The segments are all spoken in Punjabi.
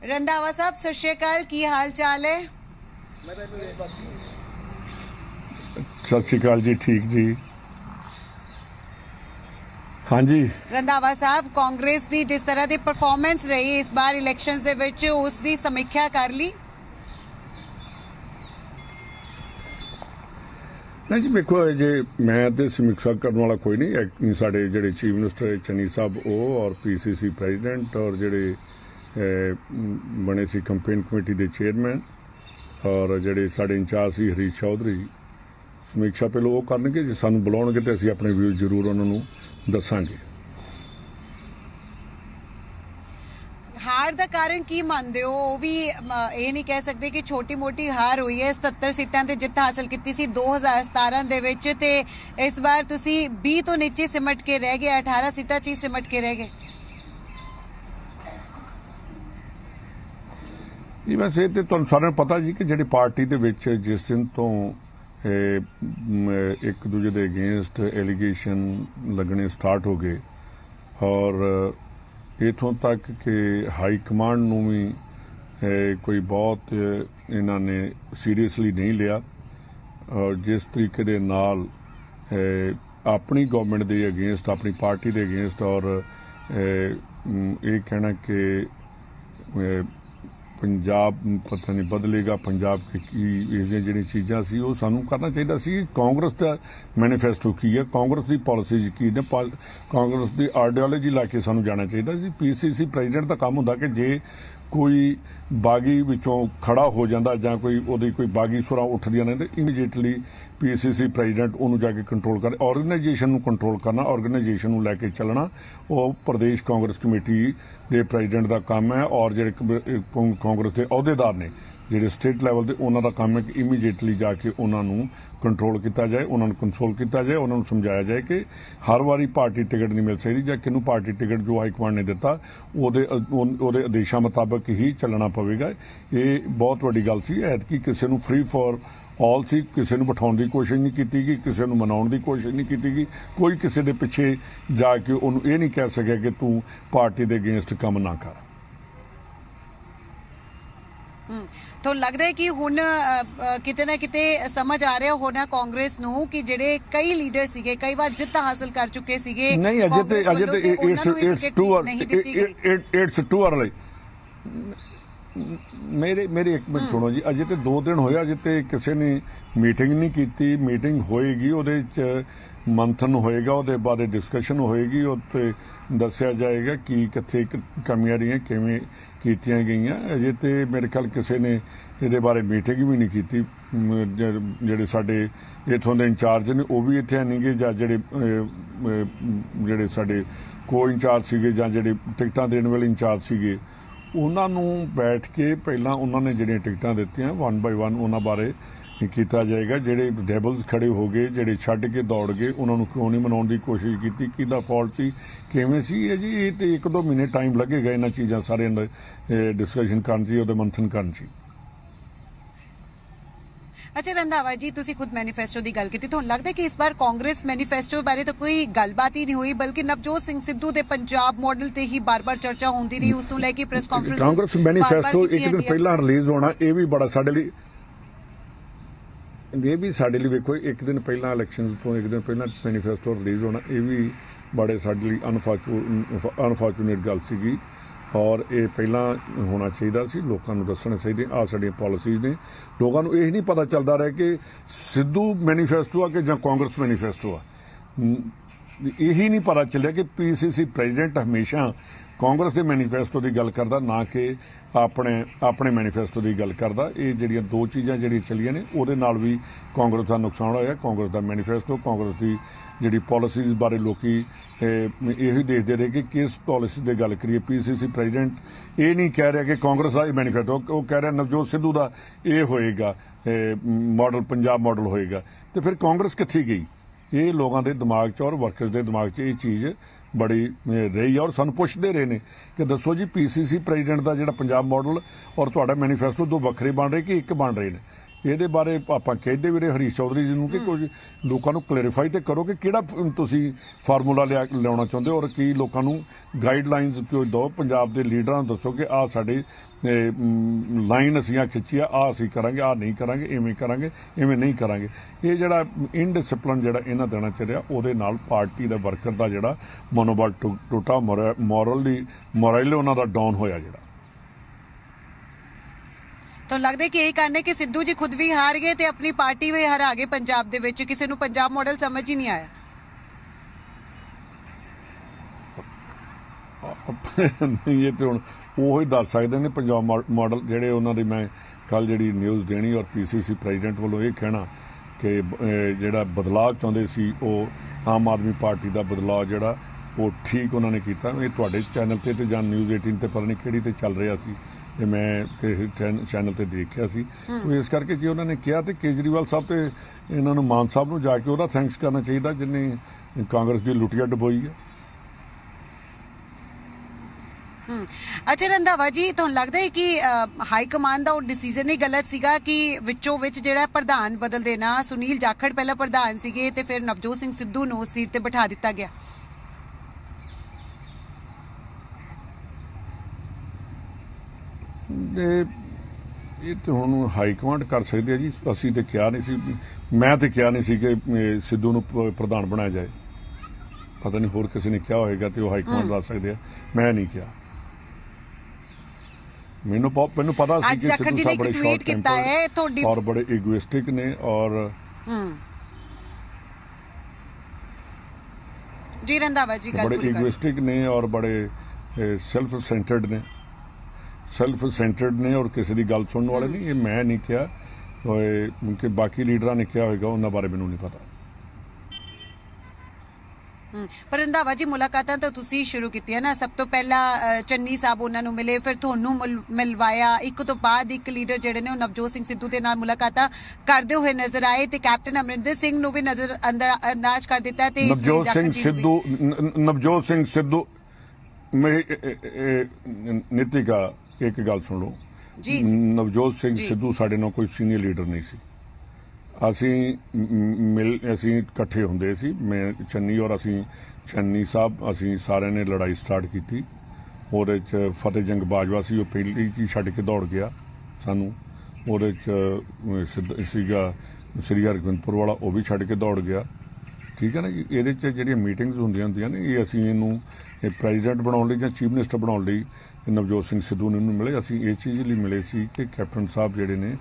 रंधावा साहब सत श्री अकाल, की हाल चाल है? सत श्री अकाल जी, ठीक जी। हाँ जी रंधावा साहब, कांग्रेस की जिस तरह की परफॉर्मेंस रही इस बार इलैक्शंस दे विच उसकी समीक्षा कर ली? नहीं जी, देखो जे मैं तो समीक्षा करने वाला कोई नहीं। साढ़े जेडे चीफ मिनिस्टर चन्नी साहब और PCC प्रेजिडेंट और जेडे बने सी कंपेन कमेटी के चेयरमैन और जेडे साढ़े इंचार्ज सी हरीश चौधरी, समीक्षा पहले वो करनगे। जे सानू बुलाउणगे तो असीं अपने व्यूज जरूर उन्होंने दसांगे। हार का कारण की मानते हो? वो भी ये नहीं कह सकते कि छोटी मोटी हार हुई है। 77 सीटां ते जित हासिल की सी 2017 दे विच ते इस बार तुसी 20 तो नीचे सिमट के रह गए, 18 सीटां च सिमट के रह गए। जी वैसे तो तुहानू सारिਆਂ पता जी कि जिहड़ी पार्टी दे विच जिस दिन तो एक दूजे के अगेंस्ट एलीगेशन लगने स्टार्ट हो गए और इथों तक कि हाई कमांड नूं भी कोई बहुत इन्होंने सीरीयसली नहीं लिया और जिस तरीके दे नाल अपनी गवर्नमेंट के अगेंस्ट, अपनी पार्टी के अगेंस्ट और ये कहना कि पंजाब पता नहीं बदलेगा, पंजाब की जी चीज़ा सी वो सानू करना चाहिए सी। कांग्रेस का मैनीफेस्टो की है, कांग्रेस की पॉलिसीज की ने, कांग्रेस की आइडियोलॉजी लैके सानू जाना चाहिए सी। PCC प्रेजिडेंट का काम होंदा कि जे कोई बागी विचों खड़ा हो जाता जां कोई ओदी कोई बागी सुरां उठदियां ने तो इमीडिएटली PCC प्रेजिडेंट उन्होंने जाके कंट्रोल कर, ऑर्गेनाइजेशन नूं कंट्रोल करना, ऑर्गेनाइजेशन नूं लैके चलना वो प्रदेश कांग्रेस कमेटी के प्रेजिडेंट का काम है। और जिहड़े कांग्रेस के अहुदेदार ने जिहड़े स्टेट लैवल के उन्हों का काम है कि इमीडिएटली जाके उन्होंने कंट्रोल किया जाए, उन्होंने कंसोल किया जाए, उन्होंने समझाया जाए कि हर बारी पार्टी टिकट नहीं मिल सकती जां किनू पार्टी टिकट जो हाईकमांड ने दिता उहदे आदेशों मुताबिक ही चलना पवेगा। ये बहुत वड्डी गल सी। ऐतकी किसी नूं फ्री फॉर ऑल सी, किसी नूं बिठाउण दी कोशिश नहीं की गई, किसी नूं मनाउण दी कोशिश नहीं की गई, कोई किसी दे पिछे जाके उहनूं ये नहीं कह सकिया कि तू पार्टी दे अगेंस्ट काम ना कर। तो लगता है कि हुण किते ना किते समझ आ रहा होना कांग्रेस नूं कि जिहड़े कई लीडर सीगे, कई बार जित हासिल कर चुके सीगे, नहीं इट्स टू अर्ली। मेरे एक मिनट सुनो जी, अजे तो 2 दिन होया, अजे तो किसी ने मीटिंग नहीं की। मीटिंग होएगी, उहदे च मंथन होएगा, उहदे बारे डिस्कशन होएगी, उत्ते दस्सिया जाएगा कि कित्थे कमियां रहियां, किवें कीतियां गईयां। अजे तो मेरे ख्याल किसी ने इहदे बारे मीटिंग भी नहीं की। जिहड़े साडे इत्थों दे इंचार्ज ने वो भी इत्थे नहीं गए, जां जिहड़े साडे को इंचार्ज सीगे जां जिहड़े टिकटां देण वाले इंचार्ज सीगे, उन्हां नूं बैठ के पहलां उन्होंने जिहड़ियां टिकटां दित्तियां 1 बाय 1 उन्हां बारे किया जाएगा। जिहड़े डेबल्स खड़े हो गए, जिहड़े छड्ड के दौड़ गए, उन्होंने क्यों नहीं मनाउण दी कोशिश की, किहदा फॉल्ट सी, किवें सी है जी। ये तो 1-2 महीने टाइम लगेगा इन्हां चीज़ां सारे डिस्कशन करन सी, उहदे मंथन करन सी। अच्छा रंधावा जी, तुसी खुद मैनीफेस्टो की गल की, तुहानूं लगदा है कि इस बार कांग्रेस मैनीफेस्टो बारे तो कोई गलबात ही नहीं हुई, बल्कि नवजोत सिंह सिद्धू के पंजाब मॉडल ते ही बार-बार चर्चा होंदी रही, उसनूं लैके प्रेस कॉन्फ्रेंस कांग्रेस मैनीफेस्टो एक दिन पहला रिलीज होना, ये भी बड़ा साडे लई, ये भी साडे लई वेखो एक दिन पहला इलैक्शनस तो एक दिन पहला मैनीफेस्टो रिलीज होना, ये भी बड़े साडे लई अनफॉर्चूनेट गल सीगी। और ये पहला होना चाहिए सी, लोगों को दसना चाहिए आ साडियां पॉलिसीज ने। लोगों को यही नहीं पता चलता रहा कि सिद्धू मैनीफेस्टो आ कि जां कांग्रेस मैनीफेस्टो आ, यही नहीं पता चलिया कि PCC प्रेजिडेंट हमेशा कांग्रेस के मैनीफेस्टो की गल करता, ना कि अपने मैनीफेस्टो की गल करता। ये जिहड़ियां 2 चीज़ां जिहड़ियां चलियां ने उहदे नाल भी कांग्रेस का नुकसान होया। कांग्रेस का मैनीफेस्टो, कांग्रेस की जिहड़ी पॉलिसीज बारे लोकी यही देखते रहे कि किस पॉलिसी की गल करिए। PCC प्रेजिडेंट ये नहीं कह रहा कि कांग्रेस का मैनीफेस्टो, वो कह रहा नवजोत सिद्धू का ये होएगा मॉडल, पंजाब मॉडल होएगा। तो फिर कांग्रेस कित्थे गई? ये लोगों के दिमाग च और वर्कर्स के दिमाग च ये चीज़ बड़ी रही है और सानू पुछदे रहे ने कि दसो जी PCC प्रेजिडेंट का जिहड़ा पंजाब मॉडल और तुहाडा मैनीफेस्टो 2 वखरे बन रहे कि एक बन रहे ने। ਇਹਦੇ ਬਾਰੇ ਆਪਾਂ ਕਹਿੰਦੇ ਵੀਰੇ ਹਰੀਸ਼ ਚੌਧਰੀ ਜੀ ਨੂੰ ਕਿ ਕੁਝ ਲੋਕਾਂ ਨੂੰ ਕਲੈਰੀਫਾਈ ਤੇ ਕਰੋ ਕਿ ਕਿਹੜਾ ਤੁਸੀਂ ਫਾਰਮੂਲਾ ਲਿਆਉਣਾ ਚਾਹੁੰਦੇ ਹੋ ਔਰ ਕੀ ਲੋਕਾਂ ਨੂੰ ਗਾਈਡਲਾਈਨਸ ਕਿਉਂ ਦਿਓ। ਪੰਜਾਬ ਦੇ ਲੀਡਰਾਂ ਨੂੰ ਦੱਸੋ ਕਿ ਆਹ ਸਾਡੇ ਲਾਈਨ ਅਸੀਂ ਆ ਖਿੱਚੀ ਆ ਅਸੀਂ ਕਰਾਂਗੇ, ਆਹ ਨਹੀਂ ਕਰਾਂਗੇ, ਇਵੇਂ ਕਰਾਂਗੇ, ਇਵੇਂ ਨਹੀਂ ਕਰਾਂਗੇ। ਇਹ ਜਿਹੜਾ ਇਨਡਿਸਪਲਿਨ ਜਿਹੜਾ ਇਹਨਾਂ ਦਿਨਾਂ ਚ ਰਿਹਾ ਉਹਦੇ ਨਾਲ ਪਾਰਟੀ ਦਾ ਵਰਕਰ ਦਾ ਜਿਹੜਾ ਮਨੋਬਲ ਟੁੱਟਾ, ਮੋਰਲ ਉਹਨਾਂ ਦਾ ਡਾਊਨ ਹੋਇਆ ਜਿਹੜਾ। ਤੁਹਾਨੂੰ ਲੱਗਦਾ ਕਿ ਇਹ ਕਾਰਨ ਹੈ ਕਿ ਸਿੱਧੂ ਜੀ ਖੁਦ ਵੀ ਹਾਰ ਗਏ ਤੇ ਆਪਣੀ ਪਾਰਟੀ ਵੀ ਹਰਾ ਗਏ ਪੰਜਾਬ ਦੇ ਵਿੱਚ, ਕਿਸੇ ਨੂੰ ਪੰਜਾਬ ਮਾਡਲ ਸਮਝ ਹੀ ਨਹੀਂ ਆਇਆ? ਇਹ ਤੇ ਹੁਣ ਉਹ ਹੀ ਦੱਸ ਸਕਦੇ ਨੇ ਪੰਜਾਬ ਮਾਡਲ ਜਿਹੜੇ ਉਹਨਾਂ ਦੀ। ਮੈਂ ਕੱਲ ਜਿਹੜੀ ਨਿਊਜ਼ ਦੇਣੀ ਔਰ PCC ਪ੍ਰੈਜ਼ੀਡੈਂਟ ਵੱਲੋਂ ਇਹ ਕਹਿਣਾ ਕਿ ਜਿਹੜਾ ਬਦਲਾਅ ਚਾਹੁੰਦੇ ਸੀ ਉਹ ਆਮ ਆਦਮੀ ਪਾਰਟੀ ਦਾ ਬਦਲਾਅ ਜਿਹੜਾ ਉਹ ਠੀਕ ਉਹਨਾਂ ਨੇ ਕੀਤਾ। ਇਹ ਤੁਹਾਡੇ ਚੈਨਲ ਤੇ ਜਾਂ ਨਿਊਜ਼ 18 ਤੇ ਪਤਾ ਨਹੀਂ ਕਿਹੜੀ ਤੇ ਚੱਲ ਰਿਹਾ ਸੀ, ਇਹ ਮੈਂ ਕਿਸੇ ਚੈਨਲ ਤੇ ਦੇਖਿਆ ਸੀ। ਇਸ ਕਰਕੇ ਜੇ ਉਹਨਾਂ ਨੇ ਕਿਹਾ ਤੇ ਕੇਜਰੀਵਾਲ ਸਾਹਿਬ ਤੇ ਇਹਨਾਂ ਨੂੰ ਮਾਨ ਸਾਹਿਬ ਨੂੰ ਜਾ ਕੇ ਉਹਦਾ ਥੈਂਕਸ ਕਰਨਾ ਚਾਹੀਦਾ ਜਿਹਨੇ ਕਾਂਗਰਸ ਦੀ ਲੁੱਟੀਆ ਡਬੋਈ ਹੈ। ਅੱਛਾ ਰੰਧਾਵਾ ਜੀ, ਤੁਹਾਨੂੰ ਲੱਗਦਾ ਹੈ ਕਿ ਹਾਈ ਕਮਾਂਡ ਦਾ ਉਹ ਡਿਸੀਜਨ ਹੀ ਗਲਤ ਸੀਗਾ ਕਿ ਵਿੱਚੋਂ ਵਿੱਚ ਜਿਹੜਾ ਪ੍ਰਧਾਨ ਬਦਲ ਦੇਣਾ? ਸੁਨੀਲ ਜਾਖੜ ਪਹਿਲਾਂ ਪ੍ਰਧਾਨ ਸੀਗੇ ਤੇ ਫਿਰ ਨਵਜੋਤ ਸਿੰਘ ਸਿੱਧੂ ਨੂੰ ਸੀਟ ਤੇ ਬਿਠਾ ਦਿੱਤਾ ਗਿਆ। ਇਹ ਤੇ ਹੁਣ ਹਾਈ ਕਮਾਂਡ ਕਰ ਸਕਦੇ ਆ ਜੀ। ਅਸੀਂ ਤੇ ਕਿਹਾ ਨਹੀਂ ਸੀ, ਮੈਂ ਤੇ ਕਿਹਾ ਨਹੀਂ ਸੀ ਕਿ ਸਿੱਧੂ ਨੂੰ ਪ੍ਰਧਾਨ ਬਣਾਇਆ ਜਾਏ। ਪਤਾ ਨਹੀਂ ਹੋਰ ਕਿਸੇ ਨੇ ਕਿਹਾ ਹੋਏਗਾ ਤੇ ਉਹ ਹਾਈ ਕਮਾਂਡ ਦੱਸ ਸਕਦੇ ਆ, ਮੈਂ ਨਹੀਂ ਕਿਹਾ। ਮੈਨੂੰ ਪਤਾ ਸੀ ਕਿ ਸਿੱਧੂ ਸਾਹਿਬ ਬੜੇ ਸ਼ਾਰਟ ਟੈਂਪਰਡ ਔਰ ਬੜੇ ਇਗੋਇਸਟਿਕ ਨੇ ਔਰ ਜੀ ਰੰਧਾਵਾ ਜੀ ਬੜੇ ਇਗੋਇਸਟਿਕ ਨੇ ਔਰ ਬੜੇ ਸੈਲਫ ਸੈਂਟਰਡ ਨੇ ਔਰ ਕਿਸੇ ਦੀ ਗੱਲ ਸੁਣਨ ਵਾਲੇ ਨਹੀਂ। ਇਹ ਮੈਂ ਨਹੀਂ ਕਿਹਾ, ਕਿ ਬਾਕੀ ਲੀਡਰਾਂ ਨੇ ਕਿਹਾ ਹੋਏਗਾ, ਉਹਨਾਂ ਬਾਰੇ ਮੈਨੂੰ ਨਹੀਂ ਪਤਾ। ਪਰ ਰੰਧਾਵਾ ਜੀ, ਮੁਲਾਕਾਤਾਂ ਤਾਂ ਤੁਸੀਂ ਸ਼ੁਰੂ ਕੀਤੀਆਂ ਨਾ। ਸਭ ਤੋਂ ਪਹਿਲਾਂ ਚੰਨੀ ਸਾਹਿਬ ਉਹਨਾਂ ਨੂੰ ਮਿਲੇ, ਫਿਰ ਤੁਹਾਨੂੰ ਮਿਲਵਾਇਆ। ਇੱਕ ਤੋਂ ਬਾਅਦ ਇੱਕ ਲੀਡਰ ਜਿਹੜੇ ਨੇ ਉਹ ਨਵਜੋਤ ਸਿੰਘ ਸਿੱਧੂ ਦੇ ਨਾਲ ਮੁਲਾਕਾਤਾਂ ਕਰਦੇ ਹੋਏ ਨਜ਼ਰ ਆਏ ਤੇ ਕੈਪਟਨ ਅਮਰਿੰਦਰ ਸਿੰਘ ਨੂੰ ਵੀ ਨਜ਼ਰ ਅੰਦਾਜ਼ ਕਰ ਦਿੱਤਾ। ਤੇ ਨਵਜੋਤ ਸਿੰਘ ਸਿੱਧੂ ਨੀਤਿਕਾ ਇੱਕ ਗੱਲ ਸੁਣ ਲਓ ਜੀ। ਨਵਜੋਤ ਸਿੰਘ ਸਿੱਧੂ ਸਾਡੇ ਨਾਲ ਕੋਈ ਸੀਨੀਅਰ ਲੀਡਰ ਨਹੀਂ ਸੀ। ਅਸੀਂ ਇਕੱਠੇ ਹੁੰਦੇ ਸੀ, ਮੈਂ ਚੰਨੀ ਔਰ ਚੰਨੀ ਸਾਹਿਬ, ਅਸੀਂ ਸਾਰਿਆਂ ਨੇ ਲੜਾਈ ਸਟਾਰਟ ਕੀਤੀ। ਉਹਦੇ 'ਚ ਫਤਿਹ ਜੰਗ ਬਾਜਵਾ ਸੀ, ਉਹ ਪਹਿਲੀ ਹੀ ਛੱਡ ਕੇ ਦੌੜ ਗਿਆ ਸਾਨੂੰ। ਉਹਦੇ 'ਚ ਸੀਗਾ ਸ੍ਰੀ ਹਰਗੋਬਿੰਦਪੁਰ ਵਾਲਾ, ਉਹ ਵੀ ਛੱਡ ਕੇ ਦੌੜ ਗਿਆ। ਠੀਕ ਹੈ ਨਾ ਜੀ। ਇਹਦੇ 'ਚ ਜਿਹੜੀਆਂ ਮੀਟਿੰਗਸ ਹੁੰਦੀਆਂ ਨੇ, ਇਹ ਅਸੀਂ ਇਹਨੂੰ ਪ੍ਰੈਜ਼ੀਡੈਂਟ ਬਣਾਉਣ ਲਈ ਜਾਂ ਚੀਫ ਮਿਨਿਸਟਰ ਬਣਾਉਣ ਲਈ ਨਵਜੋਤ ਸਿੰਘ ਸਿੱਧੂ ਨੂੰ ਮਿਲੇ। ਅਸੀਂ ਇਸ ਚੀਜ਼ ਲਈ ਮਿਲੇ ਸੀ ਕਿ ਕੈਪਟਨ ਸਾਹਿਬ ਜਿਹੜੇ ਨੇ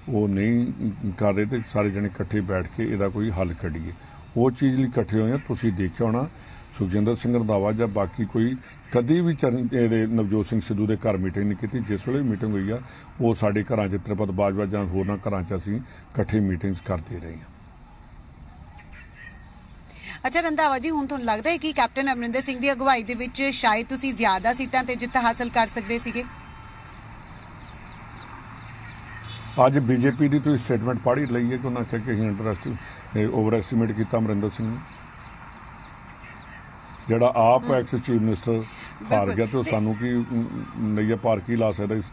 ਉਹ ਨਹੀਂ ਕਰ ਰਹੇ ਤੇ ਸਾਰੇ ਜਣੇ ਇਕੱਠੇ ਬੈਠ ਕੇ ਇਹਦਾ ਕੋਈ ਹੱਲ ਕੱਢੀਏ। ਉਹ ਚੀਜ਼ ਲਈ ਇਕੱਠੇ ਹੋਏ ਆ। ਤੁਸੀਂ ਦੇਖਿਆ ਹੋਣਾ ਸੁਖਜਿੰਦਰ ਸਿੰਘ ਰੰਧਾਵਾ ਜਾਂ ਬਾਕੀ ਕੋਈ ਕਦੀ ਵੀ ਇਹਦੇ ਨਵਜੋਤ ਸਿੰਘ ਸਿੱਧੂ ਦੇ ਘਰ ਮੀਟਿੰਗ ਨਹੀਂ ਕੀਤੀ। ਜਿਸ ਵੇਲੇ ਮੀਟਿੰਗ ਹੋਈ ਆ ਉਹ ਸਾਡੇ ਘਰਾਂ 'ਚ ਤ੍ਰਿਪਤ ਬਾਜਵਾ ਜਾਂ ਹੋਰਨਾਂ ਘਰਾਂ 'ਚ ਅਸੀਂ ਇਕੱਠੇ ਮੀਟਿੰਗਸ ਕਰਦੇ ਰਹੇ ਹਾਂ। ਅੱਛਾ ਰੰਧਾਵਾ ਜੀ, ਹੁਣ ਤੁਹਾਨੂੰ ਲੱਗਦਾ ਹੈ ਕਿ ਕੈਪਟਨ ਅਮਰਿੰਦਰ ਸਿੰਘ ਦੀ ਅਗਵਾਈ ਦੇ ਵਿੱਚ ਸ਼ਾਇਦ ਤੁਸੀਂ ਜ਼ਿਆਦਾ ਸੀਟਾਂ ਤੇ ਜਿੱਤ ਹਾਸਲ ਕਰ ਸਕਦੇ ਸੀਗੇ? ਅੱਜ ਬੀਜੇਪੀ ਦੀ ਤੁਸੀਂ ਸਟੇਟਮੈਂਟ ਪੜ੍ਹ ਲਈ ਹੈ ਕਿ ਉਹਨਾਂ ਕਿਹਾ ਕਿ ਓਵਰ ਐਸਟੀਮੇਟ ਕੀਤਾ ਅਮਰਿੰਦਰ ਸਿੰਘ ਨੂੰ। ਜਿਹੜਾ ਆਪ ਐਕਸ ਚੀਫ ਮਿਨਿਸਟਰ ਹਾਰ ਗਿਆ ਤੇ ਸਾਨੂੰ ਕੀ ਨਈਆ ਪਾਰ ਕੀ ਲਾ ਸਕਦਾ ਇਸ?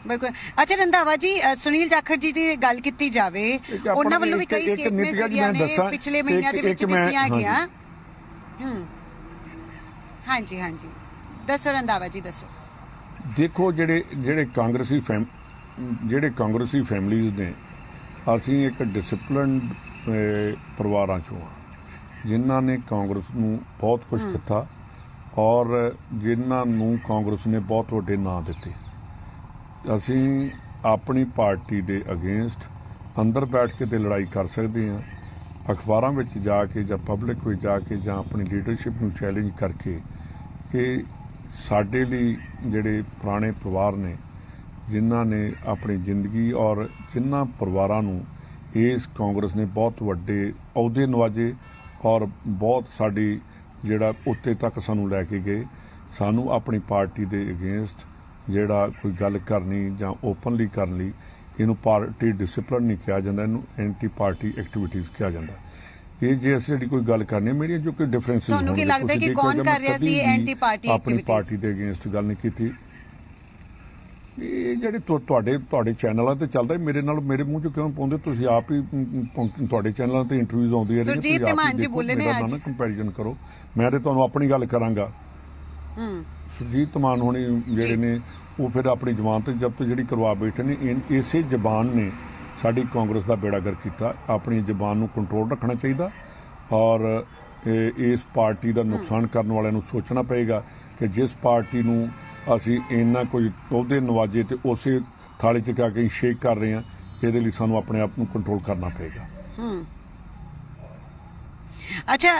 ਬਿਲਕੁਲ। ਅੱਛਾ ਰੰਧਾਵਾ ਜੀ, ਸੁਨੀਲ ਜਾਖੜ ਜੀ ਦੀ ਗੱਲ ਕੀਤੀ ਜਾਵੇ, ਉਹਨਾਂ ਵੱਲੋਂ ਵੀ ਕਈ ਸਟੇਟਮੈਂਟਸ ਜਿਹੜੀਆਂ ਨੇ ਪਿਛਲੇ ਮਹੀਨਿਆਂ ਦੇ ਵਿੱਚ ਦਿੱਤੀਆਂ ਗਈਆਂ। ਹਾਂਜੀ ਹਾਂਜੀ, ਦੱਸੋ ਰੰਧਾਵਾ ਜੀ, ਦੱਸੋ। ਦੇਖੋ, ਜਿਹੜੇ ਕਾਂਗਰਸੀ ਫੈਮਲੀਜ਼ ਨੇ, ਅਸੀਂ ਇੱਕ ਡਿਸਪਲਿਨਡ ਪਰਿਵਾਰਾਂ ਚੋਂ ਹਾਂ ਜਿਨ੍ਹਾਂ ਨੇ ਕਾਂਗਰਸ ਨੂੰ ਬਹੁਤ ਕੁਝ ਕੀਤਾ ਔਰ ਜਿਨ੍ਹਾਂ ਨੂੰ ਕਾਂਗਰਸ ਨੇ ਬਹੁਤ ਵੱਡੇ ਨਾਂ ਦਿੱਤੇ। ਅਸੀਂ ਆਪਣੀ ਪਾਰਟੀ ਦੇ ਅਗੇਂਸਟ ਅੰਦਰ ਬੈਠ ਕੇ ਤੇ ਲੜਾਈ ਕਰ ਸਕਦੇ ਹਾਂ, ਅਖਬਾਰਾਂ ਵਿੱਚ ਜਾ ਕੇ ਜਾਂ ਪਬਲਿਕ ਵਿੱਚ ਜਾ ਕੇ ਜਾਂ ਆਪਣੀ ਲੀਡਰਸ਼ਿਪ ਨੂੰ ਚੈਲੰਜ ਕਰਕੇ। ਇਹ ਸਾਡੇ ਲਈ ਜਿਹੜੇ ਪੁਰਾਣੇ ਪਰਿਵਾਰ ਨੇ ਜਿਨ੍ਹਾਂ ਨੇ ਆਪਣੀ ਜ਼ਿੰਦਗੀ ਔਰ ਜਿਨ੍ਹਾਂ ਪਰਿਵਾਰਾਂ ਨੂੰ ਇਸ ਕਾਂਗਰਸ ਨੇ ਬਹੁਤ ਵੱਡੇ ਅਹੁਦੇ ਨਵਾਜੇ ਔਰ ਬਹੁਤ ਸਾਡੀ ਜਿਹੜਾ ਉੱਤੇ ਤੱਕ ਸਾਨੂੰ ਲੈ ਕੇ ਗਏ। ਸਾਨੂੰ ਆਪਣੀ ਪਾਰਟੀ ਦੇ ਅਗੇਂਸਟ ਜਿਹੜਾ ਕੋਈ ਗੱਲ ਕਰਨੀ ਜਾਂ ਓਪਨਲੀ ਕਰਨ ਲਈ ਇਹਨੂੰ ਪਾਰਟੀ ਡਿਸਪਲਿਨ ਨਹੀਂ ਕਿਹਾ ਜਾਂਦਾ, ਇਹਨੂੰ ਐਂਟੀ ਪਾਰਟੀ ਐਕਟੀਵਿਟੀਜ਼ ਕਿਹਾ ਜਾਂਦਾ। ਇਹ ਜੇ ਅਸੀਂ ਜਿਹੜੀ ਕੋਈ ਗੱਲ ਕਰਨੀ ਹੈ, ਮੇਰੀਆਂ ਜੋ ਕੋਈ ਡਿਫਰੈਂਸਿਸ ਤੁਹਾਨੂੰ ਕੀ ਲੱਗਦਾ ਕਿ ਕੌਣ ਕਰ ਰਿਹਾ ਸੀ ਐਂਟੀ ਪਾਰਟੀ ਆਪਣੀ ਪਾਰਟੀ ਦੇ ਅਗੇਂਸਟ ਗੱਲ ਨਹੀਂ ਕੀਤੀ। ਇਹ ਜਿਹੜੇ ਤੁਹਾਡੇ ਚੈਨਲਾਂ ਤੇ ਚੱਲਦਾ ਮੇਰੇ ਨਾਲ ਮੇਰੇ ਮੂੰਹ 'ਚ ਕਿਉਂ ਪਾਉਂਦੇ ਤੁਸੀਂ ਆਪ ਹੀ ਤੁਹਾਡੇ ਚੈਨਲਾਂ ਤੇ ਇੰਟਰਵਿਊਜ਼ ਆਉਂਦੀਆਂ ਨੇ ਸੁਰਜੀਤ ਧਮਾਨ ਜੀ ਬੋਲੇ ਨੇ ਅੱਜ ਕੰਪੈਰੀਜ਼ਨ ਕਰੋ ਮੈਂ ਤੇ ਤੁਹਾਨੂੰ ਆਪਣੀ ਗੱਲ ਕਰਾਂਗਾ ਸੁਰਜੀਤ ਧਮਾਨ ਹੋਣੀ ਜਿਹੜੇ ਨੇ ਉਹ ਫਿਰ ਆਪਣੀ ਜ਼ਬਾਨ ਤੇ ਜ਼ਬਤ ਜਿਹੜੀ ਕਰਵਾ ਬੈਠੇ ਨੇ ਇਸੇ ਜ਼ਬਾਨ ਨੇ ਸਾਡੀ ਕਾਂਗਰਸ ਦਾ ਬੇੜਾਗਰ ਕੀਤਾ ਆਪਣੀ ਜ਼ਬਾਨ ਨੂੰ ਕੰਟਰੋਲ ਰੱਖਣਾ ਚਾਹੀਦਾ ਔਰ ਇਸ ਪਾਰਟੀ ਦਾ ਨੁਕਸਾਨ ਕਰਨ ਵਾਲਿਆਂ ਨੂੰ ਸੋਚਣਾ ਪਏਗਾ ਕਿ ਜਿਸ ਪਾਰਟੀ ਨੂੰ ਅਸੀਂ ਇੰਨਾ ਕੋਈ ਅਹੁਦੇ ਨਵਾਜੇ ਤੇ ਉਸੇ ਥਾਲੀ 'ਚ ਕਾ ਕੇ ਸ਼ੇਕ ਕਰ ਰਹੇ ਹਾਂ ਇਹਦੇ ਲਈ ਸਾਨੂੰ ਆਪਣੇ ਆਪ ਨੂੰ ਕੰਟਰੋਲ ਕਰਨਾ ਪਏਗਾ ਅੱਛਾ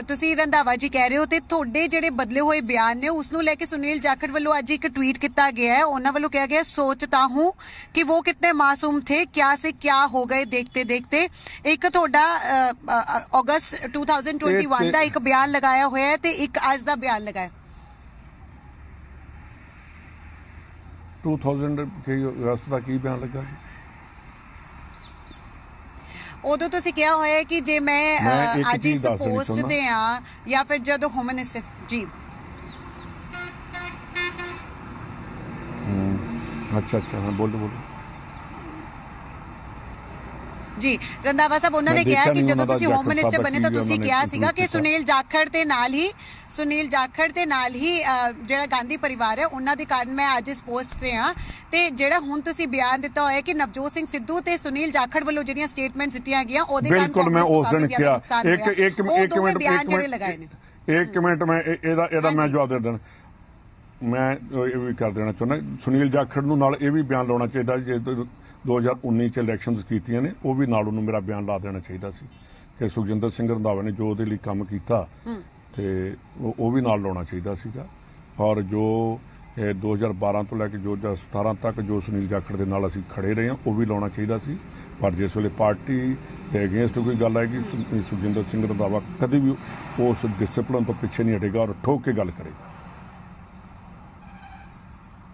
ਤੁਸੀਂ ਰੰਧਾਵਾ ਜੀ ਕਹਿ ਰਹੇ ਹੋ ਤੇ ਤੁਹਾਡੇ ਜਿਹੜੇ ਬਦਲੇ ਹੋਏ ਬਿਆਨ ਨੇ ਉਸ ਨੂੰ ਲੈ ਕੇ ਸੁਨੀਲ ਜਾਖੜ ਵੱਲੋਂ ਅੱਜ ਇੱਕ ਟਵੀਟ ਕੀਤਾ ਗਿਆ ਹੈ ਉਹਨਾਂ ਵੱਲੋਂ ਕਿਹਾ ਗਿਆ सोचता हूं कि वो कितने मासूम थे क्या से क्या हो गए देखते देखते एक ਤੁਹਾਡਾ ਅਗਸਤ 2021 ਦਾ ਇੱਕ ਬਿਆਨ ਲਗਾਇਆ ਹੋਇਆ ਹੈ ਤੇ ਇੱਕ ਅੱਜ ਦਾ ਬਿਆਨ ਲਗਾਇਆ 2000 ਕੇ ਅਗਸਤ ਦਾ ਕੀ ਬਿਆਨ ਲੱਗਾ ਉਦੋਂ ਤੁਸੀਂ ਕਿਹਾ ਹੋਇਆ ਹੈ ਕਿ ਜੇ ਮੈਂ ਅੱਜ ਇਸ ਪੋਸਟ ਤੇ ਆ ਜਾਂ ਫਿਰ ਜਦੋਂ ਹੋਮ ਮਿਨਿਸਟਰ ਜੀ ਅੱਛਾ ਹਾਂ ਬੋਲੋ ਜੀ ਰੰਧਾਵਾ ਸਾਹਿਬ ਉਹਨਾਂ ਨੇ ਕਿਹਾ ਕਿ ਜਦੋਂ ਤੁਸੀਂ ਹੋਮ ਮਿਨਿਸਟਰ ਬਣੇ ਤਾਂ ਤੁਸੀਂ ਕਿਹਾ ਸੀਗਾ ਕਿ ਸੁਨੀਲ ਜਾਖੜ ਦੇ ਨਾਲ ਹੀ ਜਿਹੜਾ ਗਾਂਧੀ ਪਰਿਵਾਰ ਹੈ ਉਹਨਾਂ ਦੇ ਕਾਰਨ ਮੈਂ ਅੱਜ ਇਸ ਪੋਸਟ ਤੇ ਆ ਤੇ ਜਿਹੜਾ ਹੁਣ ਤੁਸੀਂ ਬਿਆਨ ਦਿੱਤਾ ਹੋਇਆ ਕਿ ਨਵਜੋਤ ਸਿੰਘ ਸਿੱਧੂ ਤੇ ਸੁਨੀਲ ਜਾਖੜ ਵੱਲੋਂ ਜਿਹੜੀਆਂ ਸਟੇਟਮੈਂਟਸ ਦਿੱਤੀਆਂ ਗਈਆਂ ਉਹਦੇ ਕਾਰਨ ਬਿਲਕੁਲ ਮੈਂ ਉਸ ਦਿਨ ਕਿਹਾ ਇੱਕ ਮਿੰਟ ਮੈਂ ਇਹਦਾ ਮੈਂ ਜਵਾਬ ਦੇ ਦੇਣਾ ਮੈਂ ਇਹ ਵੀ ਕਰ ਦੇਣਾ ਚਾਹੁੰਦਾ ਸੁਨੀਲ ਜਾਖੜ ਨੂੰ ਨਾਲ ਇਹ ਵੀ ਬਿਆਨ ਲਾਉਣਾ ਚਾਹੀਦਾ ਜੇ 2019 ਚ ਇਲੈਕਸ਼ਨਸ ਕੀਤੀਆਂ ਨੇ ਉਹ ਵੀ ਨਾਲ ਉਹਨੂੰ ਮੇਰਾ ਬਿਆਨ ਲਾ ਦੇਣਾ ਚਾਹੀਦਾ ਸੀ ਕਿ ਸੁਖਜਿੰਦਰ ਸਿੰਘ ਰੰਧਾਵਾ ਨੇ ਜੋ ਉਹਦੇ ਲਈ ਕੰਮ ਕੀਤਾ ਤੇ ਉਹ ਵੀ ਨਾਲ ਲਾਉਣਾ ਚਾਹੀਦਾ ਸੀਗਾ ਔਰ ਜੋ 2012 ਤੋਂ ਲੈ ਕੇ 2017 ਤੱਕ ਜੋ ਸੁਨੀਲ ਜਾਖੜ ਦੇ ਨਾਲ ਅਸੀਂ ਖੜੇ ਰਹੇ ਹਾਂ ਉਹ ਵੀ ਲਾਉਣਾ ਚਾਹੀਦਾ ਸੀ ਪਰ ਜਿਸ ਵੇਲੇ ਪਾਰਟੀ ਦੇ ਅਗੇਂਸਟ ਕੋਈ ਗੱਲ ਆਏਗੀ ਸੁਖਜਿੰਦਰ ਸਿੰਘ ਰੰਧਾਵਾ ਕਦੇ ਵੀ ਉਸ ਡਿਸਪਲਿਨ ਤੋਂ ਪਿੱਛੇ ਨਹੀਂ ਹਟੇਗਾ ਔਰ ਠੋਕ ਕੇ ਗੱਲ ਕਰੇਗਾ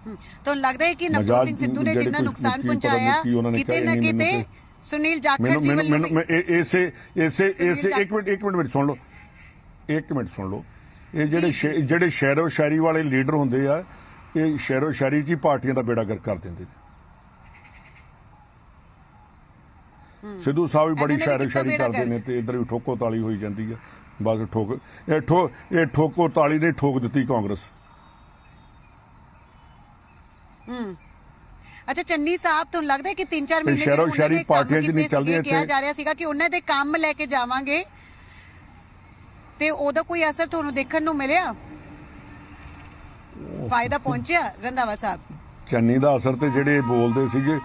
ਤੁਹਾਨੂੰ ਲੱਗਦਾ ਹੈ ਕਿ ਨਵਜੋਤ ਸਿੰਘ ਸਿੱਧੂ ਨੇ ਜਿੰਨਾ ਨੁਕਸਾਨ ਪਹੁੰਚਾਇਆ ਕਿਤੇ ਨਾ ਕਿਤੇ ਸੁਨੀਲ ਜਾਖੜ ਜੀ ਵੱਲੋਂ ਇਸੇ ਇੱਕ ਮਿੰਟ ਸੁਣ ਲਓ ਇਹ ਜਿਹੜੇ ਸ਼ਹਿਰੋ ਸ਼ਾਇਰੀ ਵਾਲੇ ਲੀਡਰ ਹੁੰਦੇ ਆ ਇਹ ਸ਼ਹਿਰੋ ਸ਼ਾਇਰੀ 'ਚ ਹੀ ਪਾਰਟੀਆਂ ਦਾ ਬੇੜਾ ਗਰਕ ਕਰ ਦਿੰਦੇ ਨੇ ਸਿੱਧੂ ਸਾਹਿਬ ਵੀ ਬੜੀ ਸ਼ਾਇਰੋ ਸ਼ਾਇਰੀ ਕਰਦੇ ਨੇ ਤੇ ਇੱਧਰ ਵੀ ਠੋਕੋ ਤਾਲੀ ਹੋਈ ਜਾਂਦੀ ਹੈ ਬਸ ਇਹ ਠੋਕੋ ਤਾਲੀ ਨੇ ਠੋਕ ਦਿੱਤੀ ਕਾਂਗਰਸ ਅੱਛਾ ਚੰਨੀ ਸਾਹਿਬ ਤੁਹਾਨੂੰ ਲੱਗਦਾ ਹੈ ਕਿ 3-4 ਮਹੀਨੇ ਸ਼ਹਿਰੋ ਸ਼ਾਇਰੀ ਪਾਰਟੀਆਂ 'ਚ ਨਹੀਂ ਚੱਲਦੀਆਂ ਕਿਹਾ ਜਾ ਰਿਹਾ ਸੀਗਾ ਕਿ ਉਹਨਾਂ ਦੇ ਕੰਮ ਲੈ ਕੇ ਜਾਵਾਂਗੇ ਤੇ ਉਹਦਾ ਕੋਈ ਅਸਰ ਤੁਹਾਨੂੰ ਦੇਖਣ ਨੂੰ ਮਿਲਿਆ ਫਾਇਦਾ ਪਹੁੰਚਿਆ ਰੰਧਾਵਾ ਸਾਹਿਬ ਚੰਨੀ ਦਾ ਅਸਰ ਤੇ ਜਿਹੜੇ ਬੋਲਦੇ ਸੀਗੇ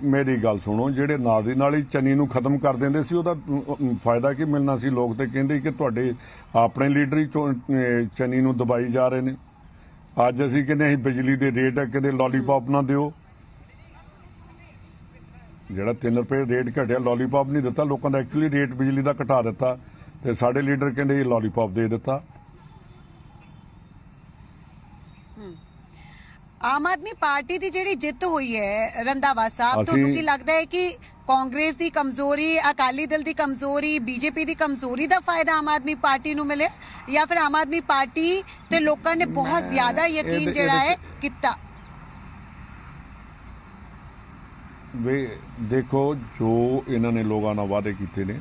ਮੇਰੀ ਗੱਲ ਸੁਣੋ ਜਿਹੜੇ ਨਾਲ ਦੀ ਨਾਲ ਹੀ ਚੰਨੀ ਨੂੰ ਖਤਮ ਕਰ ਦਿੰਦੇ ਸੀ ਉਹਦਾ ਫਾਇਦਾ ਕੀ ਮਿਲਣਾ ਸੀ ਲੋਕ ਤੇ ਕਹਿੰਦੇ ਕਿ ਤੁਹਾਡੇ ਆਪਣੇ ਲੀਡਰ ਹੀ ਚੰਨੀ ਨੂੰ ਦਬਾਈ ਜਾ ਰਹੇ ਨੇ ਅੱਜ ਅਸੀਂ ਕਹਿੰਦੇ ਅਸੀਂ ਬਿਜਲੀ ਦੇ ਰੇਟ ਕਹਿੰਦੇ ਲੋਲੀਪੌਪ ਨਾ ਦਿਓ ਜਿਹੜਾ 3 ਰੁਪਏ ਰੇਟ ਘਟਿਆ ਲੋਲੀਪੌਪ ਨਹੀਂ ਦਿੱਤਾ ਲੋਕਾਂ ਦਾ ਐਕਚੁਅਲੀ ਰੇਟ ਬਿਜਲੀ ਦਾ ਘਟਾ ਦਿੱਤਾ ਤੇ ਸਾਡੇ ਲੀਡਰ ਕਹਿੰਦੇ ਇਹ ਲੋਲੀਪੌਪ ਦੇ ਦਿੱਤਾ ਆਮ ਆਦਮੀ ਪਾਰਟੀ ਦੀ ਜਿਹੜੀ ਜਿੱਤ ਹੋਈ ਹੈ ਰੰਧਾਵਾ ਸਾਹਿਬ ਤੁਹਾਨੂੰ ਕੀ ਲੱਗਦਾ ਹੈ ਕਿ ਕਾਂਗਰਸ ਦੀ ਕਮਜ਼ੋਰੀ ਅਕਾਲੀ ਦਲ ਦੀ ਕਮਜ਼ੋਰੀ ਬੀਜੇਪੀ ਦੀ ਕਮਜ਼ੋਰੀ ਦਾ ਫਾਇਦਾ ਆਮ ਆਦਮੀ ਪਾਰਟੀ ਨੂੰ ਮਿਲਿਆ ਜਾਂ ਫਿਰ ਆਮ ਆਦਮੀ ਪਾਰਟੀ ਤੇ ਲੋਕਾਂ ਨੇ ਬਹੁਤ ਜ਼ਿਆਦਾ ਯਕੀਨ ਜਿਹੜਾ ਹੈ ਕੀਤਾ ਵੇ ਦੇਖੋ ਜੋ ਇਹਨਾਂ ਨੇ ਲੋਕਾਂ ਨਾਲ ਵਾਅਦੇ ਕੀਤੇ ਨੇ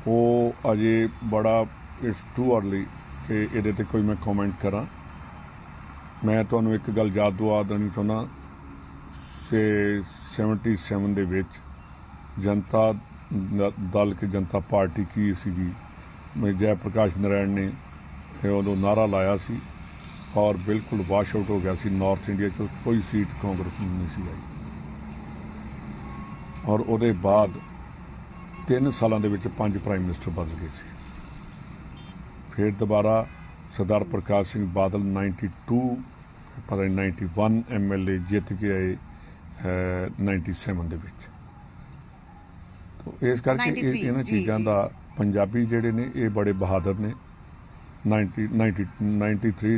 ਉਹ ਅਜੇ ਬੜਾ ਇਟਸ ਟੂ ਅਰਲੀ ਕਿ ਇਹਦੇ ਤੇ ਕੋਈ ਮੈਂ ਕਮੈਂਟ ਕਰਾਂ ਮੈਂ ਤੁਹਾਨੂੰ ਇੱਕ ਗੱਲ ਯਾਦ ਦਵਾ ਦੇਣੀ ਚਾਹੁੰਦਾ 77 ਦੇ ਵਿੱਚ ਜਨਤਾ ਦਲ ਕਿ ਜਨਤਾ ਪਾਰਟੀ ਕੀ ਸੀਗੀ ਜੈ ਪ੍ਰਕਾਸ਼ ਨਾਰਾਇਣ ਨੇ ਉਦੋਂ ਨਾਰਾ ਲਾਇਆ ਸੀ ਔਰ ਬਿਲਕੁਲ ਵਾਸ਼ ਆਊਟ ਹੋ ਗਿਆ ਸੀ ਨਾਰਥ ਇੰਡੀਆ 'ਚ ਕੋਈ ਸੀਟ ਕਾਂਗਰਸ ਨੂੰ ਨਹੀਂ ਸੀ ਆਈ ਔਰ ਉਹਦੇ ਬਾਅਦ 3 ਸਾਲਾਂ ਦੇ ਵਿੱਚ 5 ਪ੍ਰਾਈਮ ਮਿਨਿਸਟਰ ਬਦਲ ਗਏ ਸੀ ਫਿਰ ਦੁਬਾਰਾ ਸਰਦਾਰ ਪ੍ਰਕਾਸ਼ ਸਿੰਘ ਬਾਦਲ 92 ਪਤਾ ਨਹੀਂ 91 MLA ਜਿੱਤ ਕੇ ਆਏ 97 ਦੇ ਵਿੱਚ ਇਸ ਕਰਕੇ ਇਹਨਾਂ ਚੀਜ਼ਾਂ ਦਾ ਪੰਜਾਬੀ ਜਿਹੜੇ ਨੇ ਇਹ ਬੜੇ ਬਹਾਦਰ ਨੇ 93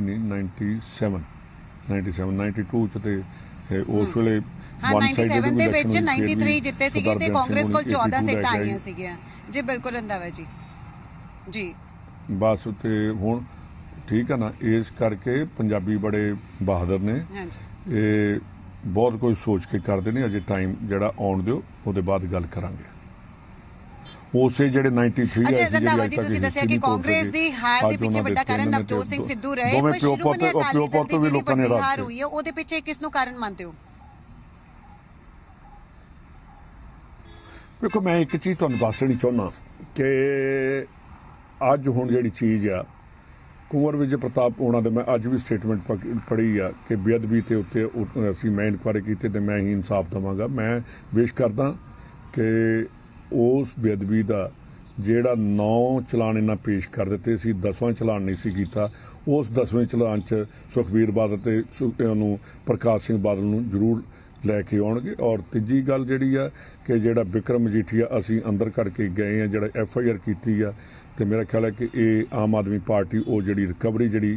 ਨਹੀਂ 97 92 ਚ ਤੇ ਉਸ ਵੇਲੇ 97 ਦੇ ਵਿੱਚ 93 ਜਿੱਤੇ ਸੀਗੇ ਤੇ ਕਾਂਗਰਸ ਕੋਲ 14 ਸੀਟਾਂ ਆਈਆਂ ਸੀਗੀਆਂ ਜੀ ਬਿਲਕੁਲ ਰੰਧਾਵਾ ਜੀ ਬਸ ਤੇ ਹੁਣ ठीक है ना, इस करके पंजाबी बड़े बहादुर ने, ये बहुत कुछ सोच के करते हैं। अजे टाइम जरा आउण दिओ, ਉਹਦੇ ਬਾਅਦ ਗੱਲ ਕਰਾਂਗੇ। ਉਸੇ ਜਿਹੜੇ 93 ਅੱਛਾ ਰੰਧਾਵਾ ਜੀ, ਤੁਸੀਂ ਦੱਸਿਆ ਕਿ ਕਾਂਗਰਸ ਦੀ ਹਾਰ ਦੇ ਪਿੱਛੇ ਵੱਡਾ ਕਾਰਨ ਨਵਜੋਤ ਸਿੰਘ ਸਿੱਧੂ ਰਹੇ, ਪਰ ਸ਼੍ਰੋਮਣੀ ਅਕਾਲੀ ਦਲ ਦੀ ਜਿਹੜੀ ਵੱਡੀ ਹਾਰ ਹੋਈ ਹੈ ਉਹਦੇ ਪਿੱਛੇ ਕਿਸ ਨੂੰ ਕਾਰਨ ਮੰਨਦੇ ਹੋ? ਦੇਖੋ, ਮੈਂ ਇੱਕ ਚੀਜ਼ ਤੁਹਾਨੂੰ ਦੱਸ ਦੇਣੀ ਚਾਹੁੰਦਾ ਕਿ ਅੱਜ ਹੁਣ ਜਿਹੜੀ ਚੀਜ਼ ਆ कुंवर विजय प्रताप होना दे, मैं अज भी स्टेटमेंट पढ़ी आ कि बेअदबी के उत्ते असीं मैं इनकुआरी की तो मैं ही इंसाफ देवांगा। मैं विश करदा कि उस बेअदबी का जिहड़ा 9 चलान इन्हां पेश कर दिते सी, 10वां चलान नहीं सी कीता, उस 10वें चलान च सुखबीर बादल ते प्रकाश सिंह बादल नूं जरूर लैके आउणगे। और तीजी गल जिहड़ी आ कि जिहड़ा बिक्रम मजीठिया असीं अंदर करके गए हैं, जिहड़ा FIR कीती आ, तो मेरा ख्याल है कि ये आम आदमी पार्टी वो जी रिकवरी जी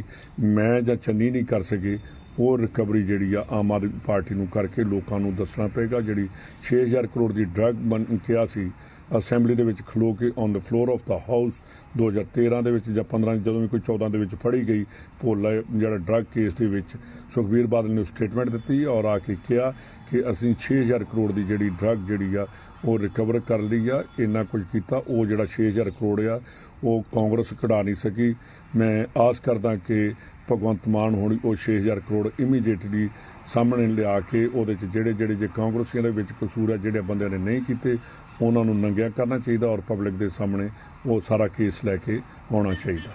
मैं या चन्नी नहीं कर सके, वो रिकवरी जी आम आदमी पार्टी नूं करके लोगों नूं दसना पेगा। जी 6000 करोड़ की ड्रग बन किया सी असैंबली दे विच खलो के on the floor of the house 2013 दे विच या 15 जो भी कोई 14 दे विच फड़ी गई भोला जिहड़ा ड्रग केस दे विच सुखबीर बादल ने स्टेटमेंट दी और आके कहा कि असीं 6000 करोड़ की जी ड्रग जी वो रिकवर कर ली आ। इन्ना कुछ किया, वो जिहड़ा 6000 करोड़ आ वो कांग्रेस कढ़ा नहीं सकी। मैं आस करदा कि भगवंत मान होनी वो 6000 करोड़ इमीडिएटली सामने लिया के ਉਹਦੇ ਚ ਜਿਹੜੇ ਜੇ ਕਾਂਗਰਸੀਆਂ ਦੇ ਵਿੱਚ ਕਸੂਰ ਹੈ, ਜਿਹੜੇ ਬੰਦਿਆਂ ਨੇ ਨਹੀਂ ਕੀਤੇ ਉਹਨਾਂ ਨੂੰ ਨੰਗਿਆ ਕਰਨਾ ਚਾਹੀਦਾ ਔਰ ਪਬਲਿਕ ਦੇ ਸਾਹਮਣੇ ਉਹ ਸਾਰਾ ਕੇਸ ਲੈ ਕੇ ਆਉਣਾ ਚਾਹੀਦਾ।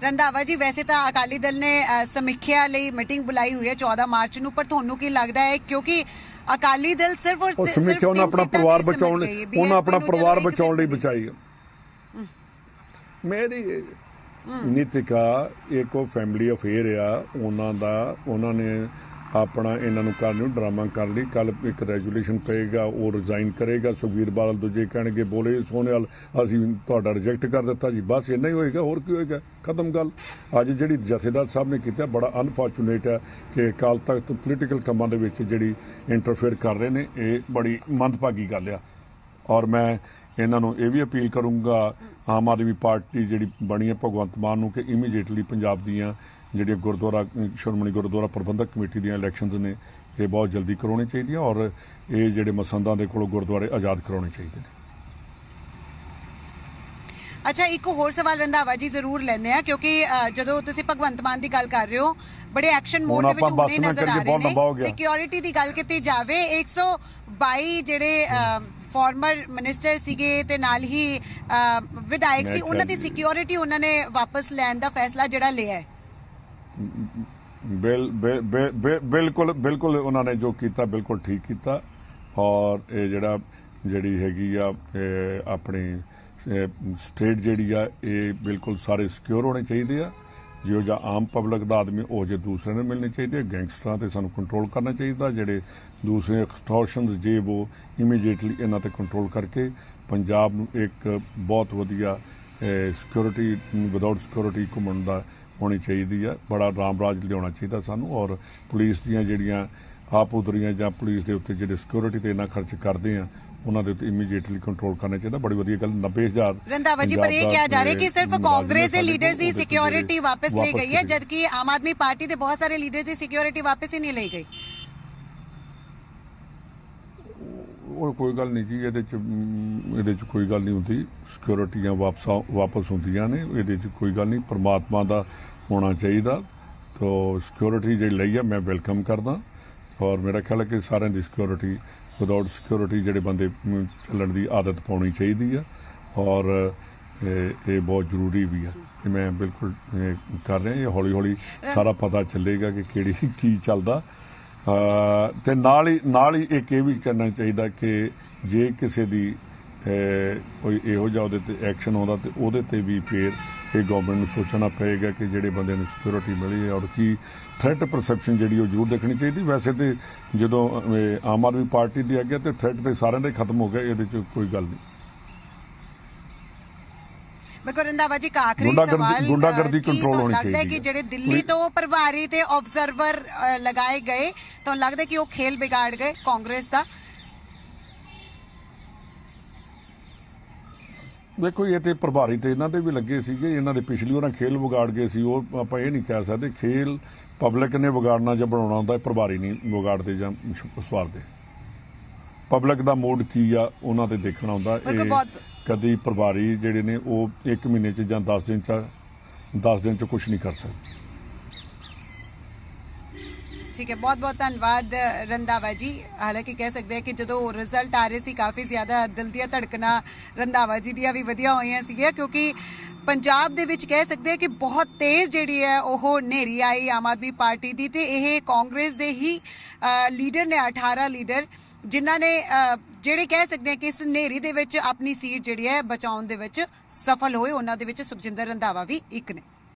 ਰੰਧਾਵਾ ਜੀ, ਵੈਸੇ ਤਾਂ ਅਕਾਲੀ ਦਲ ਨੇ ਸਮੀਖਿਆ ਲਈ ਮੀਟਿੰਗ ਬੁਲਾਈ ਹੋਈ ਹੈ 14 ਮਾਰਚ ਨੂੰ, ਪਰ ਤੁਹਾਨੂੰ ਕੀ ਲੱਗਦਾ ਹੈ ਕਿਉਂਕਿ ਅਕਾਲੀ ਦਲ ਸਿਰਫ ਔਰ ਸਿਰਫ ਉਹਨਾਂ ਆਪਣਾ ਪਰਿਵਾਰ ਬਚਾਉਣ ਲਈ, ਉਹਨਾਂ ਆਪਣਾ ਪਰਿਵਾਰ ਬਚਾਉਣ ਲਈ ਬਚਾਈ ਹੈ। ਮੇਰੀ ਨੀਤਿਕਾ ਇੱਕ ਉਹ ਫੈਮਿਲੀ ਅਫੇਅਰ ਆ ਉਹਨਾਂ ਦਾ, ਉਹਨਾਂ ਨੇ ਆਪਣਾ ਇਹਨਾਂ ਨੂੰ ਕਰਨ ਨੂੰ ਡਰਾਮਾ ਕਰਨ ਲਈ ਕੱਲ ਇੱਕ ਰੈਜੂਲੇਸ਼ਨ ਪਏਗਾ, ਉਹ ਰਿਜ਼ਾਈਨ ਕਰੇਗਾ। ਸੁਖਬੀਰ ਬਾਦਲ ਦੂਜੇ ਕਹਿਣਗੇ ਬੋਲੇ ਸੋਨੇਵਾਲ ਅਸੀਂ ਤੁਹਾਡਾ ਰਿਜੈਕਟ ਕਰ ਦਿੱਤਾ ਜੀ, ਬਸ ਇੰਨਾ ਹੀ ਹੋਏਗਾ, ਹੋਰ ਕੀ ਹੋਏਗਾ, ਖਤਮ ਗੱਲ। ਅੱਜ ਜਿਹੜੀ ਜਥੇਦਾਰ ਸਾਹਿਬ ਨੇ ਕੀਤਾ ਬੜਾ ਅਨਫੋਰਚੂਨੇਟ ਹੈ ਕਿ ਅਕਾਲ ਤਖਤ ਪੋਲੀਟੀਕਲ ਕੰਮਾਂ ਦੇ ਵਿੱਚ ਜਿਹੜੀ ਇੰਟਰਫੇਅਰ ਕਰ ਰਹੇ ਨੇ, ਇਹ ਬੜੀ ਮੰਦਭਾਗੀ ਗੱਲ ਆ। ਔਰ ਮੈਂ ਇਹਨਾਂ ਨੂੰ ਇਹ ਵੀ ਅਪੀਲ ਕਰੂੰਗਾ ਆਮ ਆਦਮੀ ਪਾਰਟੀ ਜਿਹੜੀ ਬਣੀ ਹੈ ਭਗਵੰਤ ਮਾਨ ਨੂੰ ਕਿ ਇਮੀਡੀਏਟਲੀ ਪੰਜਾਬ ਦੀਆਂ ਜਿਹੜੀਆਂ ਗੁਰਦੁਆਰਾ ਸ਼੍ਰੋਮਣੀ ਗੁਰਦੁਆਰਾ ਪ੍ਰਬੰਧਕ ਕਮੇਟੀ ਦੀਆਂ ਇਲੈਕਸ਼ਨਸ ਨੇ ਇਹ ਬਹੁਤ ਜਲਦੀ ਕਰਾਉਣੀ ਚਾਹੀਦੀਆਂ ਔਰ ਇਹ ਜਿਹੜੇ ਮਸੰਦਾਂ ਦੇ ਕੋਲੋਂ ਗੁਰਦੁਆਰੇ ਆਜ਼ਾਦ ਕਰਾਉਣੇ ਚਾਹੀਦੇ ਨੇ। ਅੱਛਾ, ਇੱਕ ਹੋਰ ਸਵਾਲ ਰੰਧਾਵਾ ਜੀ ਜ਼ਰੂਰ ਲੈਣੇ ਆ ਕਿਉਂਕਿ ਜਦੋਂ ਤੁਸੀਂ ਭਗਵੰਤ ਮਾਨ ਦੀ ਗੱਲ ਕਰ ਰਹੇ ਹੋ ਬੜੇ ਐਕਸ਼ਨ ਮੋਡ ਦੇ ਵਿੱਚ ਹੁਣੇ ਨਜ਼ਰ ਆ ਰਹੇ ਨੇ। ਸਿਕਿਉਰਿਟੀ ਦੀ ਗੱਲ ਕੀਤੀ ਜਾਵੇ 122 ਜਿਹੜੇ ਫਾਰਮਰ ਮਿਨਿਸਟਰ ਸੀਗੇ ਤੇ ਨਾਲ ਹੀ ਵਿਧਾਇਕ ਸੀ, ਉਹਨਾਂ ਦੀ ਸਿਕਿਉਰਿਟੀ ਉਹਨਾਂ ਨੇ ਵਾਪਸ ਲੈਣ ਦਾ ਫੈਸਲਾ ਜਿਹੜਾ ਲਿਆ ਹੈ। ਬਿਲਕੁਲ ਬਿਲਕੁਲ ਉਹਨਾਂ ਨੇ ਜੋ ਕੀਤਾ ਬਿਲਕੁਲ ਠੀਕ ਕੀਤਾ ਔਰ ਇਹ ਜਿਹੜੀ ਹੈਗੀ ਆ ਆਪਣੀ ਸਟੇਟ ਜਿਹੜੀ ਆ ਇਹ ਬਿਲਕੁਲ ਸਾਰੇ ਸਿਕਿਉਰ ਹੋਣੇ ਚਾਹੀਦੇ ਆ। ਜਿਹੋ ਜਿਹਾ ਆਮ ਪਬਲਿਕ ਦਾ ਆਦਮੀ ਉਹ ਜਿਹੇ ਦੂਸਰੇ ਨੂੰ ਮਿਲਣੇ ਚਾਹੀਦੇ। ਗੈਂਗਸਟਰਾਂ ਤੇ ਸਾਨੂੰ ਕੰਟਰੋਲ ਕਰਨਾ ਚਾਹੀਦਾ, ਜਿਹੜੇ ਦੂਸਰੇ ਐਕਸਟੋਰਸ਼ਨਸ ਜੇ ਉਹ ਇਮੀਡੀਏਟਲੀ ਇਹਨਾਂ ਤੇ ਕੰਟਰੋਲ ਕਰਕੇ ਪੰਜਾਬ ਨੂੰ ਇੱਕ ਬਹੁਤ ਵਧੀਆ ਸਿਕਿਉਰਿਟੀ ਵਿਦਆਊਟ ਸਿਕਿਉਰਿਟੀ ਘੁੰਮਣ ਦਾ ਹੋਣੀ ਚਾਹੀਦੀ ਆ। ਬੜਾ ਰਾਮ ਰਾਜ ਲਿਆਉਣਾ ਚਾਹੀਦਾ ਸਾਨੂੰ ਔਰ ਪੁਲਿਸ ਦੀਆਂ ਜਿਹੜੀਆਂ ਆਪੂਦਰੀਆਂ ਜਾਂ ਪੁਲਿਸ ਦੇ ਉੱਤੇ ਜਿਹੜੇ ਸਿਕਿਉਰਿਟੀ ਤੇ ਇੰਨਾ ਖਰਚ ਕਰਦੇ ਆ ਉਹਨਾਂ ਦੇ ਉੱਤੇ ਇਮੀਡੀਏਟਲੀ ਕੰਟਰੋਲ ਕਰਨਾ ਚਾਹੀਦਾ। ਬੜੀ ਵਧੀਆ ਗੱਲ 90,000 ਰੰਧਾਵਾ ਜੀ, ਪਰ ਇਹ ਕਿਹਾ ਜਾ ਰਿਹਾ ਕਿ ਸਿਰਫ ਕਾਂਗਰਸ ਦੇ ਲੀਡਰਸ ਦੀ ਸਿਕਿਉਰਿਟੀ ਵਾਪਸ ਲਈ ਗਈ ਹੈ ਜਦਕਿ ਆਮ ਆਦਮੀ ਪਾਰਟੀ ਦੇ ਬਹੁਤ ਸਾਰੇ ਲੀਡਰਸ ਦੀ ਸਿਕਿਉਰਿਟੀ ਵਾਪਸ ਹੀ ਨਹੀਂ ਲਈ ਗਈ। ਉਹ ਕੋਈ ਗੱਲ ਨਹੀਂ ਜੀ, ਇਹਦੇ ਚ ਕੋਈ ਗੱਲ ਨਹੀਂ ਹੁੰਦੀ, ਸਿਕਿਉਰਿਟੀਆਂ ਵਾਪਸ ਹੁੰਦੀਆਂ ਨੇ, ਇਹਦੇ ਚ ਕੋਈ ਗੱਲ ਨਹੀਂ। ਪਰਮਾਤਮਾ ਦਾ ਹੋਣਾ ਚਾਹੀਦਾ ਤਾਂ ਸਿਕਿਉਰਿਟੀ ਜਿਹੜੀ ਲਈ ਆ ਮੈਂ ਵੈਲਕਮ ਕਰਦਾ ਔਰ ਮੇਰਾ ਖਿਆਲ ਹੈ ਕਿ ਸਾਰਿਆਂ ਦੀ ਸਿਕਿਉਰਿਟੀ ਵਿਦਆਊਟ ਸਿਕਿਉਰਿਟੀ ਜਿਹੜੇ ਬੰਦੇ ਚੱਲਣ ਦੀ ਆਦਤ ਪਾਉਣੀ ਚਾਹੀਦੀ ਆ ਔਰ ਇਹ ਬਹੁਤ ਜ਼ਰੂਰੀ ਵੀ ਆ। ਮੈਂ ਬਿਲਕੁਲ ਕਰ ਰਿਹਾ, ਇਹ ਹੌਲੀ ਹੌਲੀ ਸਾਰਾ ਪਤਾ ਚੱਲੇਗਾ ਕਿ ਕਿਹੜੀ ਕੀ ਚੱਲਦਾ। ਤੇ ਨਾਲ ਹੀ ਇੱਕ ਇਹ ਵੀ ਕਰਨਾ ਚਾਹੀਦਾ ਕਿ ਜੇ ਕਿਸੇ ਦੀ ਕੋਈ ਇਹੋ ਜਿਹਾ ਉਹਦੇ ਤੇ ਐਕਸ਼ਨ ਆਉਂਦਾ ਤੇ ਉਹਦੇ ਤੇ ਵੀ ਫਿਰ ਇਹ ਗਵਰਨਮੈਂਟ ਨੂੰ ਸੋਚਣਾ ਪਏਗਾ ਕਿ ਜਿਹੜੇ ਬੰਦੇ ਨੂੰ ਸਿਕਿਉਰਿਟੀ ਮਿਲੀ ਔਰ ਕੀ ਥ੍ਰੈਟ ਪਰਸੈਪਸ਼ਨ ਜਿਹੜੀ ਉਹ ਜ਼ਰੂਰ ਦੇਖਣੀ ਚਾਹੀਦੀ। ਵੈਸੇ ਤੇ ਜਦੋਂ ਆਮ ਆਦਮੀ ਪਾਰਟੀ ਦੀ ਅੱਗੇ ਤੇ ਥ੍ਰੈਟ ਤੇ ਸਾਰਿਆਂ ਦੇ ਖਤਮ ਹੋ ਗਿਆ, ਇਹਦੇ 'ਚ ਕੋਈ ਗੱਲ ਨਹੀਂ। ਰੰਧਾਵਾ ਜੀ, ਆਖਰੀ ਸਵਾਲ ਗੁੰਡਾਗਰਦੀ ਕੰਟਰੋਲ ਹੋਣੀ ਚਾਹੀਦੀ ਹੈ ਕਿ ਜਿਹੜੇ ਦਿੱਲੀ ਤੋਂ ਪ੍ਰਭਾਰੀ ਤੇ ਆਬਜ਼ਰਵਰ ਲਗਾਏ ਗਏ ਤਾਂ ਲੱਗਦਾ ਕਿ ਉਹ ਖੇਲ ਵਿਗਾੜ ਗਏ ਕਾਂਗਰਸ ਦਾ। देखो ये तो प्रभारी तो इन्हों के भी लगे सीगे, इन्हों के पिछली वार खेल विगाड़ गए सी, वो आप ये नहीं कह सकते खेल पब्लिक ने विगाड़ना ਜਾਂ ਬਣਾਉਣਾ ਹੁੰਦਾ, प्रभारी नहीं विगाड़ते ਜਾਂ ਸਵਾਰਦੇ। पब्लिक का मूड की आ उन्हों ते देखना ਹੁੰਦਾ। कभी प्रभारी ਜਿਹੜੇ ਨੇ ਉਹ 1 ਮਹੀਨੇ ਚ ਜਾਂ 10 ਦਿਨ ਚ कुछ नहीं कर सकते। ठीक है, बहुत बहुत धन्यवाद रंधावा जी। हालांकि कह सकते हैं कि जो रिजल्ट आ रहे सी काफ़ी ज़्यादा दिल ਦੀਆਂ ਧੜਕਣਾ रंधावा जी ਦੀਆਂ ਵੀ ਵਧੀਆ ਹੋਈਆਂ ਸੀਗੀਆਂ, क्योंकि पंजाब ਦੇ ਵਿੱਚ ਕਹਿ ਸਕਦੇ ਕਿ ਬਹੁਤ ਤੇਜ਼ ਜਿਹੜੀ ਹੈ ਉਹ ਹਨੇਰੀ ਆਈ ਆਮ ਆਦਮੀ ਪਾਰਟੀ ਦੀ, ਤੇ ਇਹ ਕਾਂਗਰਸ ਦੇ ਹੀ ਲੀਡਰ ਨੇ 18 ਲੀਡਰ ਜਿਨ੍ਹਾਂ ਨੇ ਜਿਹੜੇ ਕਹਿ ਸਕਦੇ ਕਿ ਇਸ ਹਨੇਰੀ ਦੇ ਵਿੱਚ ਆਪਣੀ ਸੀਟ ਜਿਹੜੀ ਹੈ ਬਚਾਉਣ ਦੇ ਵਿੱਚ ਸਫਲ ਹੋਏ। ਉਹਨਾਂ ਦੇ ਵਿੱਚ ਸੁਖਜਿੰਦਰ ਰੰਧਾਵਾ ਵੀ ਇੱਕ ਨੇ।